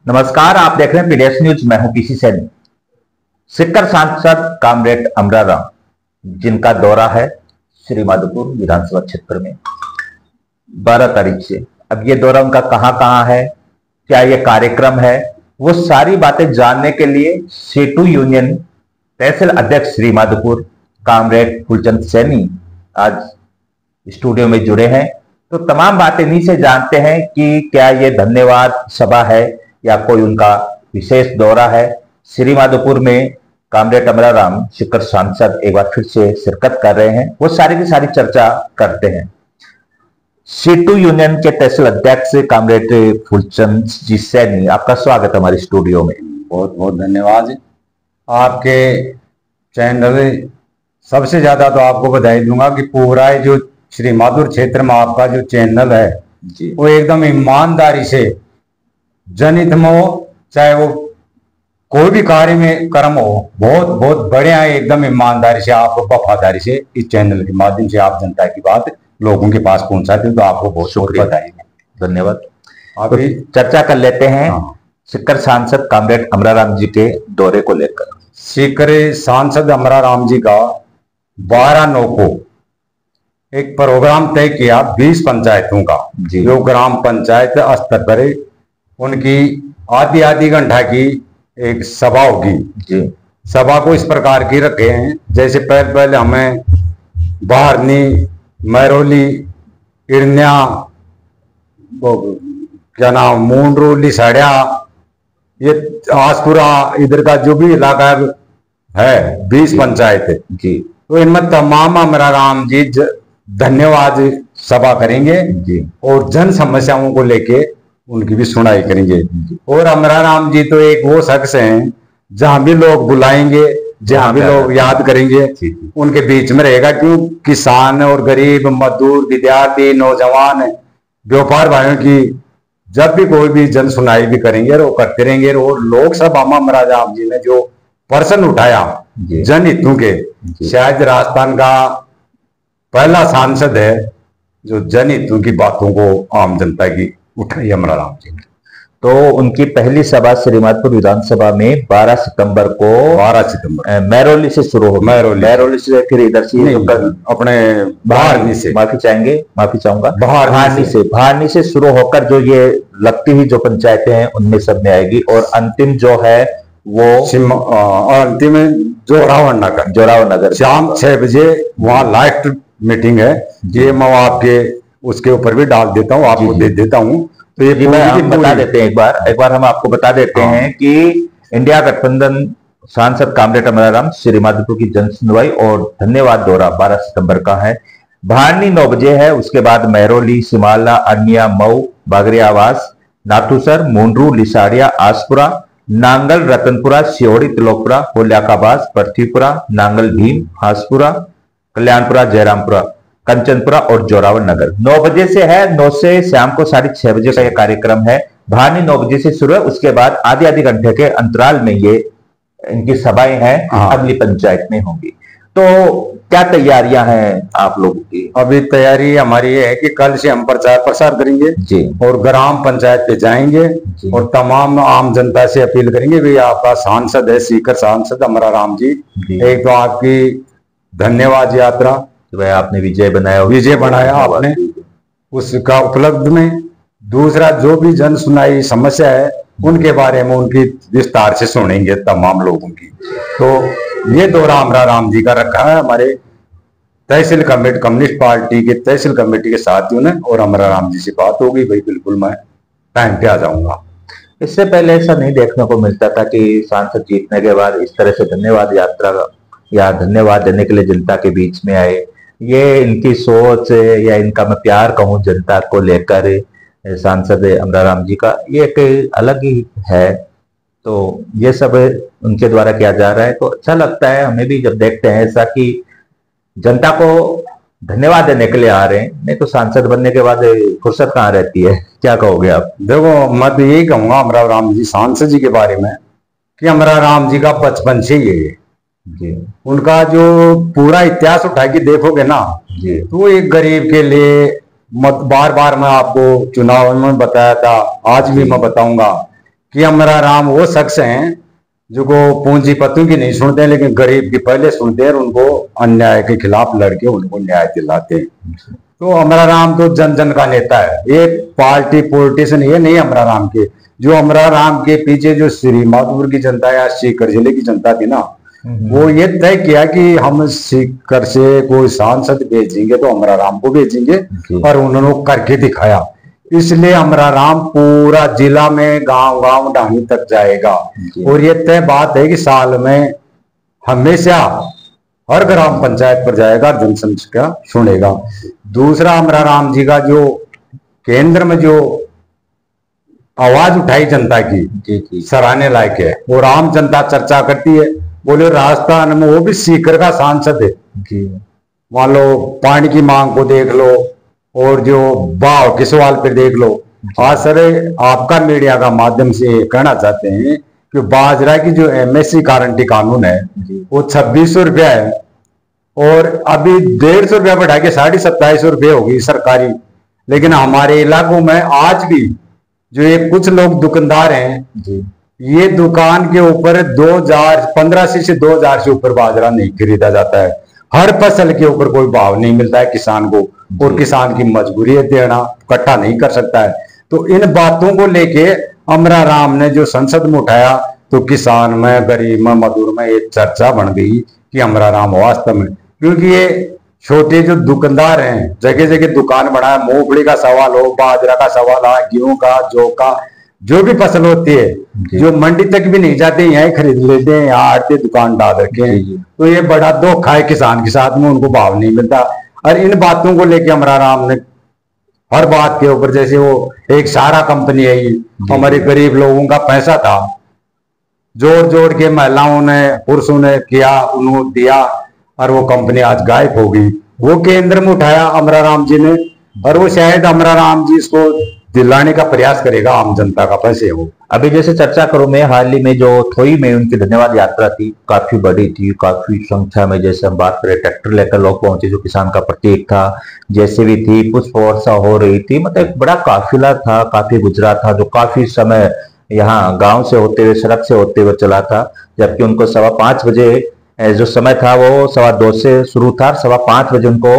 नमस्कार, आप देख रहे हैं पीडीएस न्यूज। मैं हूं पीसी सैनी। सीकर सांसद कामरेड अमराराम, जिनका दौरा है श्री माधोपुर विधानसभा क्षेत्र में 12 तारीख से। अब ये दौरा उनका कहां है, क्या ये कार्यक्रम है, वो सारी बातें जानने के लिए सेटू यूनियन तहसील अध्यक्ष श्री माधोपुर कामरेड फूलचंद सैनी आज स्टूडियो में जुड़े हैं। तो तमाम बातें इन्हीं से जानते हैं कि क्या ये धन्यवाद सभा है या कोई उनका विशेष दौरा है। श्री माधोपुर में कामरेड अमराराम सीकर सांसद एक बार फिर से शिरकत कर रहे हैं, वो सारी की सारी चर्चा करते हैं। सीटू यूनियन के तहसील अध्यक्ष कामरेड फूलचंद जी सैनी, आपका स्वागत हमारे स्टूडियो में। बहुत बहुत धन्यवाद। आपके चैनल, सबसे ज्यादा तो आपको बधाई दूंगा कि पूरा जो श्री माधोपुर क्षेत्र में आपका जो चैनल है जी, वो एकदम ईमानदारी से जनहित में हो, चाहे वो कोई भी कार्य में कर्म हो, बहुत बहुत बढ़िया एकदम ईमानदारी से, आपको वफादारी से इस चैनल के माध्यम से आप जनता की बात लोगों के पास पहुंचाते हैं, तो आपको बहुत शुक्रिया, बधाई, धन्यवाद। अभी चर्चा कर लेते हैं सीकर सांसद कामरेड अमराराम जी के दौरे को लेकर। सीकर सांसद अमराराम जी का 12/9 को एक प्रोग्राम तय किया 20 पंचायतों का, जो ग्राम पंचायत स्तर पर उनकी आधी घंटा की एक सभा होगी जी। सभा को इस प्रकार की रखे हैं, जैसे पहले हमें बहारनी, मैरोली, इरन्या, क्या नाम, मूंड्रू, लिसाड़िया, ये आसपुरा, इधर का जो भी इलाका है 20 पंचायत जी, तो इनमें तमाम अमराराम जी धन्यवाद सभा करेंगे जी, और जन समस्याओं को लेके उनकी भी सुनाई करेंगे। और अमराराम जी तो एक वो शख्स हैं, जहां भी लोग बुलाएंगे, जहां भी लोग याद करेंगे, उनके बीच में रहेगा। क्यों, किसान और गरीब, मजदूर, विद्यार्थी, नौजवान, व्यापार भाइयों की जब भी कोई भी जन सुनाई भी करेंगे और वो करते रहेंगे। और लोकसभा में अमराराम जी ने जो प्रश्न उठाया जनहितों के, शायद राजस्थान का पहला सांसद है जो जनहितों की बातों को आम जनता की उठाई अमराराम जी। तो उनकी पहली सभा श्री माधोपुर विधानसभा में 12 सितंबर मैरोली से शुरू हो, मैरोली से फिर इधर से अपने बहारनी से, माफी चाहूंगा, बहारनी से शुरू होकर जो ये लगती हुई जो पंचायतें हैं उनमें सब में आएगी, और अंतिम जो है वो अंतिम जोरावर नगर शाम 6 बजे वहां लास्ट मीटिंग है। ये मैं आपके उसके ऊपर भी डाल देता हूँ, आपको दे देता हूँ। तो ये हम बता देते हैं, एक बार हम आपको बता देते हैं कि इंडिया गठबंधन सांसद कामरेड अमराराम श्री माधोपुर की जन सुनवाई और धन्यवाद दौरा 12 सितंबर का है। बहारनी 9 बजे है, उसके बाद महरौली, सिमाला, अरनिया, मऊ, बागरिया आवास, नाथूसर, मुंड्रू, लिसाड़िया, आसपुरा, नांगल, रतनपुरा, सियोड़ी, तिलोकपुरा, होल्याकाबास, पृथ्वीपुरा, नांगल भीम, हासपुरा, कल्याणपुरा, जयरामपुरा, कंचनपुरा और जोरावर नगर। 9 बजे से है, 9 से शाम को 6:30 बजे का यह कार्यक्रम है। बहारनी 9 बजे से शुरू है, उसके बाद आधे घंटे के अंतराल में ये इनकी सभाएं हैं अगली पंचायत में होंगी। तो क्या तैयारियां हैं आप लोगों की? अभी तैयारी हमारी ये है कि कल से हम प्रचार प्रसार करेंगे जी, और ग्राम पंचायत पे जाएंगे और तमाम आम जनता से अपील करेंगे, भाई आपका सांसद है सीकर सांसद अमराराम जी, एक तो आपकी धन्यवाद यात्रा, भाई आपने विजय बनाया आपने, उसका उपलब्ध में। दूसरा, जो भी जन सुनाई समस्या है उनके बारे में उनकी विस्तार से सुनेंगे तमाम लोगों की। तो ये दौरा अमराराम जी का रखा है हमारे तहसील कमेटी, कम्युनिस्ट पार्टी के तहसील कमेटी के साथियों ने, और अमराराम जी से बात होगी, भाई बिल्कुल मैं टाइम पे आ जाऊंगा। इससे पहले ऐसा नहीं देखने को मिलता था कि सांसद जीतने के बाद इस तरह से धन्यवाद यात्रा या धन्यवाद देने के लिए जनता के बीच में आए। ये इनकी सोच या इनका मैं प्यार कहूं जनता को लेकर सांसद अमराराम जी का, ये एक अलग ही है। तो ये सब उनके द्वारा किया जा रहा है, तो अच्छा लगता है हमें भी जब देखते हैं ऐसा कि जनता को धन्यवाद देने के लिए आ रहे हैं। नहीं तो सांसद बनने के बाद फुर्सत कहाँ रहती है, क्या कहोगे आप? देखो, मैं तो यही कहूंगा अमराराम जी सांसद जी के बारे में कि अमराराम जी का बचपन से ही है जी, उनका जो पूरा इतिहास उठा के देखोगे ना जी, तो वो एक गरीब के लिए बार बार मैं आपको चुनाव में बताया था, आज भी मैं बताऊंगा कि अमरा राम वो शख्स हैं जो को पूंजीपतियों की नहीं सुनते हैं, लेकिन गरीब की पहले सुनते हैं और उनको अन्याय के खिलाफ लड़के उनको न्याय दिलाते हैं। तो अमरा राम तो जन जन का नेता है, एक पार्टी पॉलिटिशियन ये नहीं अमरा राम के। जो अमरा राम के पीछे जो श्री माधोपुर की जनता या सीकर जिले की जनता थी ना, वो ये तय किया कि हम सीकर से कोई सांसद भेजेंगे तो अमरा राम को भेजेंगे, और उन्होंने करके दिखाया। इसलिए अमरा राम पूरा जिला में गांव गांव ढाणी तक जाएगा, और ये तय बात है कि साल में हमेशा हर ग्राम पंचायत पर जाएगा, जनसंख्या सुनेगा। दूसरा, अमरा राम जी का जो केंद्र में जो आवाज उठाई जनता की सराहने लायक है, और आम जनता चर्चा करती है। बोले राजस्थान में वो भी सीकर का सांसद है, मान लो पानी की मांग को देख लो, और जो भाव के सवाल पे देख लो। आज सर आपका मीडिया का माध्यम से कहना चाहते हैं कि बाजरा की जो एमएसपी गारंटी कानून है वो 2600 रुपया है, और अभी 150 रुपया बढ़ा के 2750 रुपये होगी सरकारी। लेकिन हमारे इलाकों में आज भी जो ये कुछ लोग दुकानदार हैं, ये दुकान के ऊपर 1500 से 2000 से ऊपर बाजरा नहीं खरीदा जाता है। हर फसल के ऊपर कोई भाव नहीं मिलता है किसान को, और किसान की मजबूरी है देना, इकट्ठा नहीं कर सकता है। तो इन बातों को लेके अमरा राम ने जो संसद में उठाया, तो किसान में, गरीब में, मजदूर में ये चर्चा बन गई कि अमरा राम वास्तव में, क्योंकि ये छोटे जो दुकानदार हैं, जगह जगह दुकान बनाए, मूंगफली का सवाल हो, बाजरा का सवाल है, गेहूं का, जौ का, जो भी फसल होती है, जो मंडी तक भी नहीं जाते, यहीं खरीद लेते हैं, यहाँ आड़ते दुकान डाल रखे हैं। तो ये बड़ा धोखा है किसान के साथ में, उनको भाव नहीं मिलता। और इन बातों को लेके अमरा राम ने हर बात के ऊपर, जैसे वो एक सारा कंपनी है, हमारे गरीब लोगों का पैसा था, जोड़ जोड़ के महिलाओं ने, पुरुषों ने किया, उन्होंने दिया, और वो कंपनी आज गायब हो गई। वो केंद्र में उठाया अमरा राम जी ने, और वो शायद अमरा राम जी इसको दिलाने का प्रयास करेगा आम जनता का पैसे हो। अभी जैसे चर्चा करूं मैं, हाल ही में जो थोई में उनकी धन्यवाद यात्रा थी, काफी बड़ी थी, काफी संख्या में, जैसे हम बात करें ट्रैक्टर लेकर लोग पहुंचे, जो किसान का प्रतीक था, जैसे भी थी, पुष्प वर्षा हो रही थी, मतलब एक बड़ा काफिला था, काफी गुजरा था, जो काफी समय यहाँ गांव से होते हुए, सड़क से होते हुए चला था। जबकि उनको 5:15 बजे जो समय था वो 2:15 से शुरू था, 5:15 बजे उनको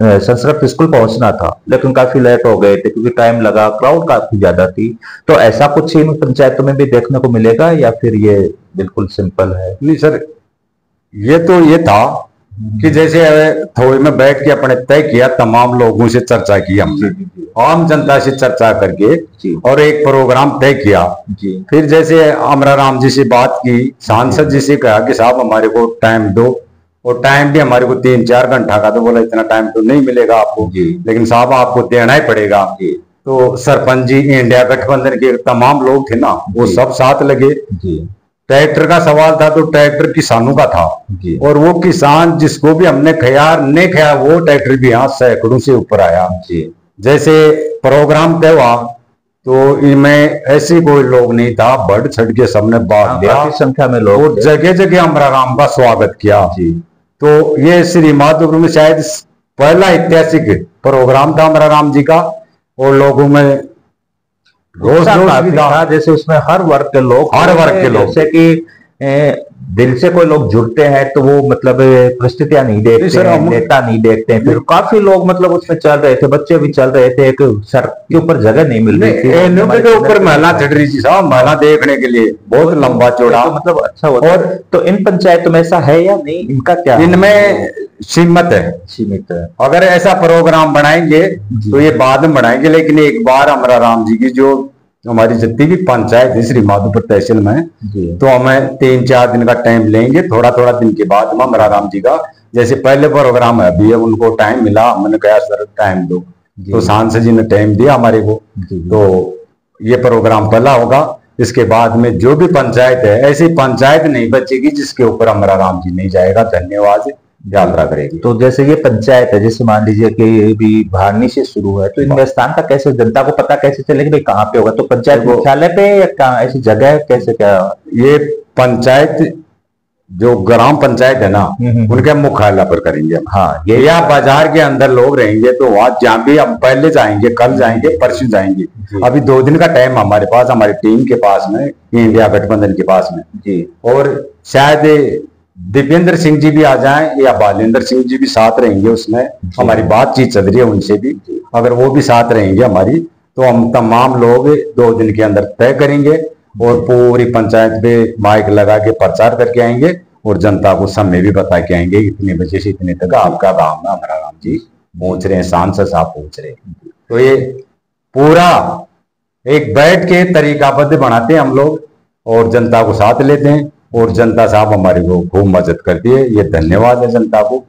संस्कृत स्कूल पहुंचना था, लेकिन काफी लेट हो गए थे क्योंकि टाइम लगा, क्राउड काफी ज्यादा थी। तो ऐसा कुछ इन पंचायतों में भी देखने को मिलेगा, या फिर ये बिल्कुल सिंपल है? नहीं सर, ये तो ये था कि जैसे थोड़ी में बैठ के अपने तय किया, तमाम लोगों से चर्चा की हमने, आम जनता से चर्चा करके, और एक प्रोग्राम तय किया। फिर जैसे अमरा राम जी से बात की, सांसद जी से कहा कि साहब हमारे को टाइम दो, और टाइम भी हमारे को 3-4 घंटा का, तो बोला इतना टाइम तो नहीं मिलेगा आपको, लेकिन साहब आपको देना ही पड़ेगा। तो सरपंच जी, इंडिया गठबंधन के तमाम लोग थे ना, वो सब साथ लगे। ट्रैक्टर का सवाल था तो ट्रैक्टर किसानों का था, और वो किसान जिसको भी हमने नहीं खाया, वो ट्रैक्टर भी यहाँ सैकड़ों से ऊपर आया। जैसे प्रोग्राम तय हुआ तो इनमें ऐसी कोई लोग नहीं था, बढ़ चढ़ के सबने भाग लिया, काफी संख्या में लोग, और जगह जगह अमरा राम का स्वागत किया। तो ये श्री माधोपुर में शायद पहला ऐतिहासिक प्रोग्राम था अमरा राम जी का, और लोगों में रोज था, जैसे उसमें हर वर्ग के लोग, जैसे कि दिल से कोई लोग जुड़ते हैं, तो वो मतलब परिस्थितियां नहीं देखते हैं, नेता नहीं देखते हैं। फिर काफी लोग मतलब उसमें चल रहे थे, बच्चे भी चल रहे थे, एक सर के ऊपर जगह नहीं मिल रही थी, के ऊपर महिला चढ़ रही थी साहब, महिला देखने के लिए बहुत लंबा चौड़ा, तो मतलब अच्छा होता। और तो इन पंचायतों में ऐसा है या नहीं, इनका क्या? इनमें सीमित है। अगर ऐसा प्रोग्राम बनाएंगे तो ये बाद में बनाएंगे, लेकिन एक बार अमरा राम जी की जो हमारी जितनी भी पंचायत है श्री माधोपुर तहसील में, तो हमें 3-4 दिन का टाइम लेंगे, थोड़ा थोड़ा दिन के बाद हम अमरा राम जी का, जैसे पहले प्रोग्राम है अभी, उनको टाइम मिला, हमने कहा सर टाइम दो, तो सांसद जी ने टाइम दिया हमारे को, तो ये प्रोग्राम पहला होगा। इसके बाद में जो भी पंचायत है, ऐसी पंचायत नहीं बचेगी जिसके ऊपर अमरा राम जी नहीं जाएगा। धन्यवाद, यात्रा करेगी। तो जैसे ये पंचायत है, जैसे मान लीजिए कि ये भी भारनी से शुरू है, तो इनका स्थान का कैसे, जनता को पता कैसे चलेगा भाई कहाँ पे होगा? तो पंचायत मुख्यालय पे या कहाँ, ऐसी जगह कैसे, क्या? ये पंचायत जो ग्राम पंचायत है ना उनके मुख्यालय पर करेंगे हम। हाँ, ये या बाजार के अंदर लोग रहेंगे तो वहां जहाँ भी हम पहले जाएंगे, कल जाएंगे, परसों जाएंगे। अभी 2 दिन का टाइम हमारे पास, हमारी टीम के पास में, इंडिया गठबंधन के पास में जी। और शायद दीपेंद्र सिंह जी भी आ जाएं या बालेंद्र सिंह जी भी साथ रहेंगे उसमें। हमारी बातचीत चल रही है उनसे भी, अगर वो भी साथ रहेंगे हमारी, तो हम तमाम लोग 2 दिन के अंदर तय करेंगे और पूरी पंचायत पे माइक लगा के प्रचार करके आएंगे और जनता को समय भी बता के आएंगे इतने बजे से इतने तक आपका गांव में हमारा गांव जी पहुंच रहे हैं, सांसद साहब पहुंच रहे हैं। तो ये पूरा एक बैठ के तरीकाबद्ध बनाते हैं हम लोग और जनता को साथ लेते हैं और जनता साहब हमारी को खूब मदद करती है। ये धन्यवाद है जनता को।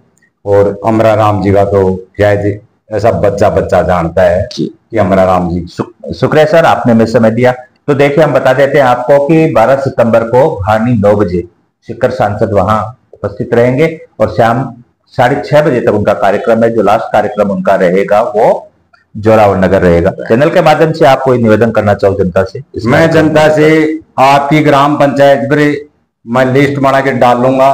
और अमरा राम जी का तो शायद ऐसा बच्चा बच्चा जानता है कि अमरा राम जी। शुक्रिया सर, आपने हमें समय दिया। तो देखिए, हम बता देते हैं आपको कि 12 सितंबर को हानि 9 बजे शिखर सांसद वहां उपस्थित रहेंगे और शाम 6:30 बजे तक उनका कार्यक्रम है। जो लास्ट कार्यक्रम उनका रहेगा वो जोरावर नगर रहेगा। चैनल के माध्यम से आप कोई निवेदन करना चाहो जनता से? मैं जनता से आपकी ग्राम पंचायत पर मैं लिस्ट बना के डालूंगा,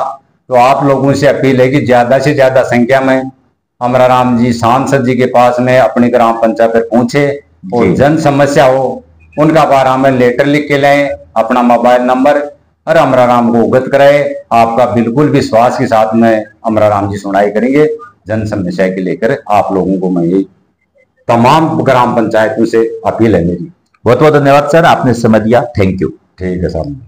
तो आप लोगों से अपील है कि ज्यादा से ज्यादा संख्या में अमरा राम जी सांसद जी के पास में अपनी ग्राम पंचायत पर पहुंचे और जन समस्या हो उनका बारे में लेटर लिख के लाएं, अपना मोबाइल नंबर और अमरा राम को अवगत कराए। आपका बिल्कुल विश्वास के साथ में अमरा राम जी सुनाई करेंगे। जन समस्या के लेकर आप लोगों को मैं यही तमाम ग्राम पंचायतों से अपील है मेरी। बहुत बहुत धन्यवाद सर, आपने समय दिया। Thank you. ठीक है साहब।